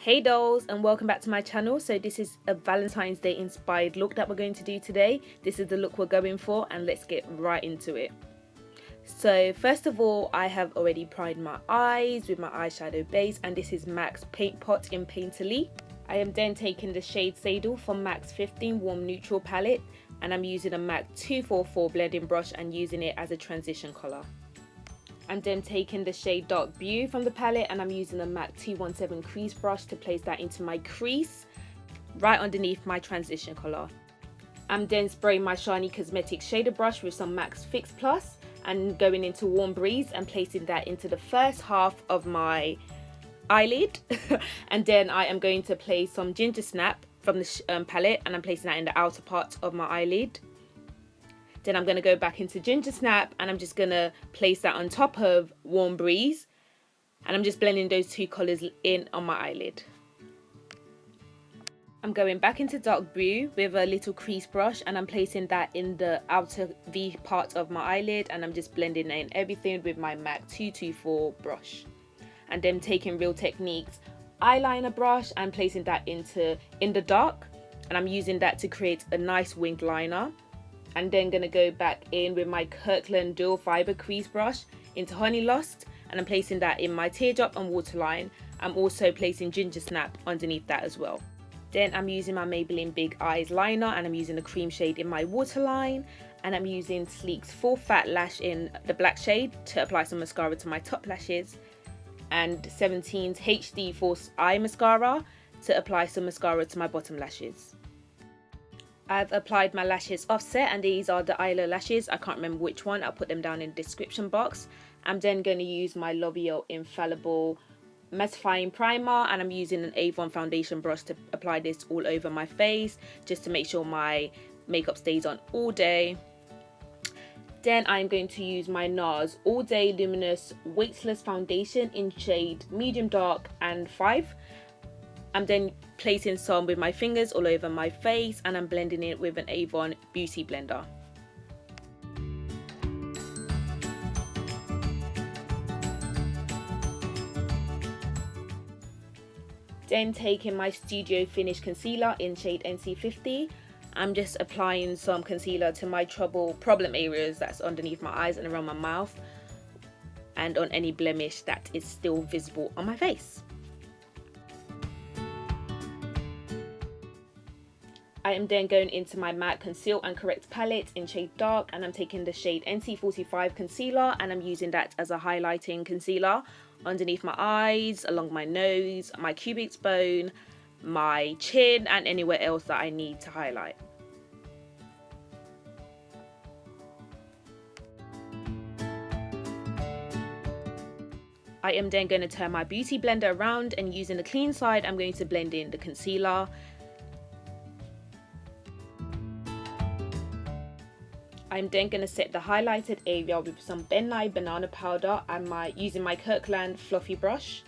Hey dolls, and welcome back to my channel. So this is a Valentine's Day inspired look that we're going to do today. This is the look we're going for, and let's get right into it. So first of all, I have already primed my eyes with my eyeshadow base, and this is MAC's Paint Pot in Painterly. I am then taking the shade Sable from MAC's 15 Warm Neutral palette, and I'm using a MAC 244 blending brush and using it as a transition colour. I'm then taking the shade Dark Blue from the palette, and I'm using a MAC 217 crease brush to place that into my crease right underneath my transition colour. I'm then spraying my Shiny Cosmetics shader brush with some MAC's Fix Plus and going into Warm Breeze and placing that into the first half of my eyelid. And then I am going to place some Ginger Snap from the palette, and I'm placing that in the outer part of my eyelid. Then I'm going to go back into Ginger Snap, and I'm just going to place that on top of Warm Breeze, and I'm just blending those two colours in on my eyelid. I'm going back into Dark Blue with a little crease brush, and I'm placing that in the outer V part of my eyelid, and I'm just blending in everything with my MAC 224 brush. And then taking Real Techniques eyeliner brush and placing that in the dark, and I'm using that to create a nice winged liner. And then going to go back in with my Kirkland dual fibre crease brush into Honey Lost, and I'm placing that in my teardrop and waterline. I'm also placing Ginger Snap underneath that as well. Then I'm using my Maybelline Big Eyes liner, and I'm using the cream shade in my waterline, and I'm using Sleek's Full Fat Lash in the black shade to apply some mascara to my top lashes, and 17's HD Force Eye Mascara to apply some mascara to my bottom lashes. I've applied my lashes offset, and these are the Eylure lashes. I can't remember which one. I'll put them down in the description box. I'm then going to use my Loreal Infallible Mattifying Primer, and I'm using an Avon foundation brush to apply this all over my face just to make sure my makeup stays on all day. Then I'm going to use my Nars All Day Luminous Weightless Foundation in shade Medium Dark and 5. I'm then placing some with my fingers all over my face, and I'm blending it with an Avon Beauty Blender. Then taking my Studio Finish Concealer in shade NC50, I'm just applying some concealer to my problem areas that's underneath my eyes and around my mouth, and on any blemish that is still visible on my face. I am then going into my MAC Conceal and Correct palette in shade Dark, and I'm taking the shade NC45 Concealer, and I'm using that as a highlighting concealer underneath my eyes, along my nose, my cubic bone, my chin, and anywhere else that I need to highlight. I am then going to turn my Beauty Blender around, and using the clean side, I'm going to blend in the concealer. I'm then going to set the highlighted area with some Ben Nye banana powder and using my Kirkland fluffy brush.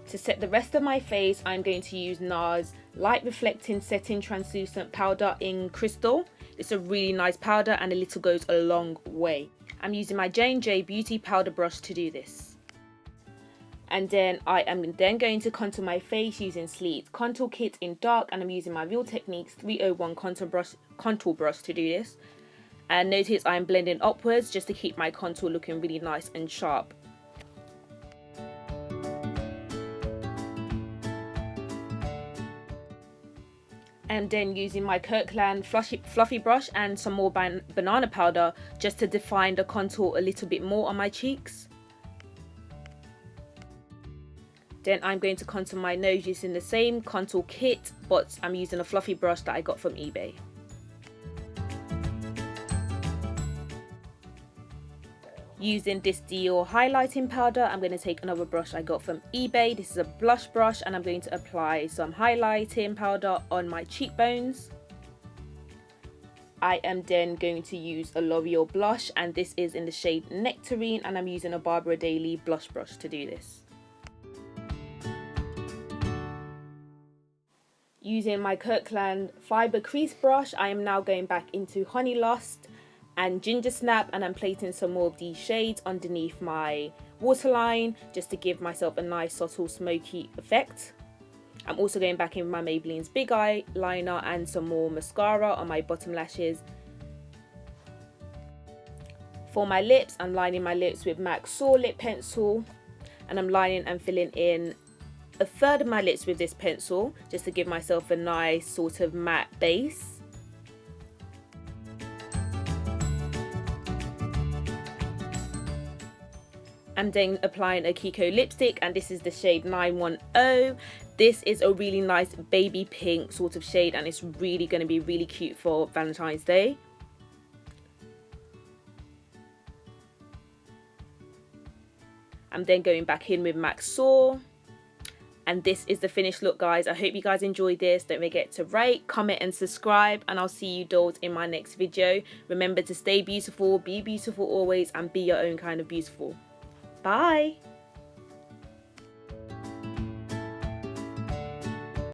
To set the rest of my face, I'm going to use Nars Light Reflecting Setting Translucent Powder in Crystal. It's a really nice powder, and a little goes a long way. I'm using my J&J Beauty Powder Brush to do this. And then I am then going to contour my face using Sleek's Contour Kit in dark, and I'm using my Real Techniques 301 contour brush to do this. And notice I'm blending upwards just to keep my contour looking really nice and sharp. And then using my Kirkland fluffy brush and some more banana powder just to define the contour a little bit more on my cheeks. Then I'm going to contour my nose using the same contour kit, but I'm using a fluffy brush that I got from eBay. Using this Dior highlighting powder, I'm going to take another brush I got from eBay. This is a blush brush, and I'm going to apply some highlighting powder on my cheekbones. I am then going to use a Loreal blush, and this is in the shade Nectarine, and I'm using a Barbara Daily blush brush to do this. Using my Kirkland fibre crease brush, I am now going back into Honey Lust and Ginger Snap, and I'm placing some more of these shades underneath my waterline just to give myself a nice subtle smoky effect. I'm also going back in with my Maybelline's Big Eyeliner and some more mascara on my bottom lashes. For my lips, I'm lining my lips with MAC Soar lip pencil, and I'm lining and filling in a third of my lips with this pencil just to give myself a nice sort of matte base. I'm then applying a Kiko lipstick, and this is the shade 910. This is a really nice baby pink sort of shade, and it's really going to be really cute for Valentine's Day. I'm then going back in with MAC Soar. And this is the finished look, guys. I hope you guys enjoyed this. Don't forget to rate, comment and subscribe, and I'll see you dolls in my next video. Remember to stay beautiful, be beautiful always, and be your own kind of beautiful. Bye.